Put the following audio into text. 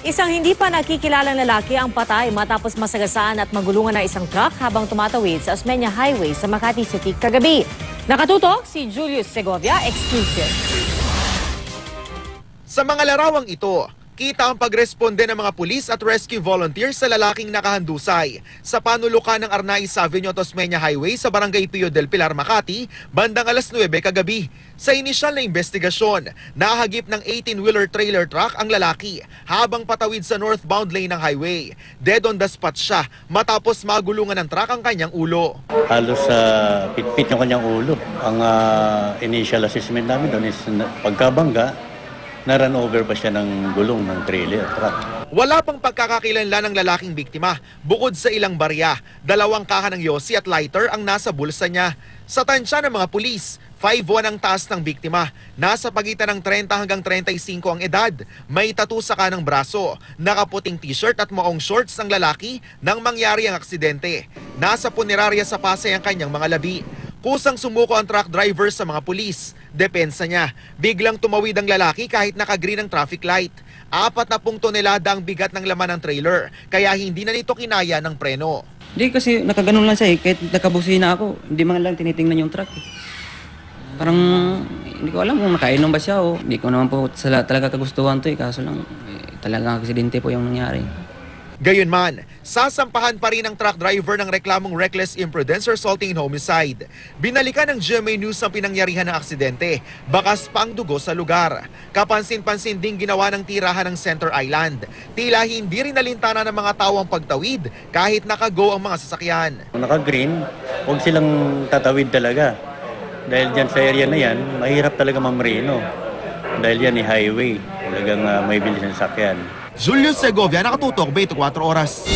Isang hindi pa nakikilalang lalaki ang patay matapos masagasaan at magulungan ng isang truck habang tumatawid sa Osmeña Highway sa Makati City kagabi. Nakatutok si Julius Segovia, exclusive. Sa mga larawang ito, kita ang pagresponde ng mga pulis at rescue volunteers sa lalaking nakahandusay sa panulukan ng Arnaiz Avenue at Osmeña Highway sa Barangay Pio del Pilar, Makati, bandang alas 9 kagabi. Sa inisyal na investigasyon, nahagip ng 18-wheeler trailer truck ang lalaki habang patawid sa northbound lane ng highway. Dead on the spot siya matapos magulungan ng truck ang kanyang ulo. Halos pitpit yung kanyang ulo. Ang initial assessment namin doon is pagkabangga, na-run over pa siya ng gulong ng trailer truck. Wala pang pagkakakilanlan ng lalaking biktima. Bukod sa ilang barya, 2 kaha ng yosi at lighter ang nasa bulsa niya. Sa tansya ng mga pulis, 5'1" ang taas ng biktima. Nasa pagitan ng 30 hanggang 35 ang edad. May tattoo sa kanang braso. Nakaputing t-shirt at maong shorts ang lalaki nang mangyari ang aksidente. Nasa punerarya sa Pasay ang kanyang mga labi. Kusang sumuko ang truck driver sa mga pulis. Depensa niya, biglang tumawid ang lalaki kahit naka-green ang traffic light. 40 tonelada ang bigat ng laman ng trailer, kaya hindi na nito kinaya ng preno. Hindi kasi nakaganon lang siya kahit nakabusina ako, hindi man lang tinitingnan yung truck. Parang hindi ko alam kung nakainom ba siya o hindi ko naman po talaga kagustuhan to kaso lang talagang aksidente po yung nangyari. Gayunman, sasampahan pa rin ang truck driver ng reklamong reckless imprudence resulting in homicide. Binalikan ng GMA News ang pinangyarihan ng aksidente, bakas pa ang dugo sa lugar. Kapansin-pansin ding ginawa ng tirahan ng Center Island. Tila hindi rin nalintana ng mga tao ang pagtawid kahit nakago ang mga sasakyan. Kung naka-green, huwag silang tatawid talaga. Dahil dyan sa area na yan, mahirap talaga mamreno. Dahil yan highway, talagang may bilis ng sakyan. Julius Segovia, nakatutok 24 oras.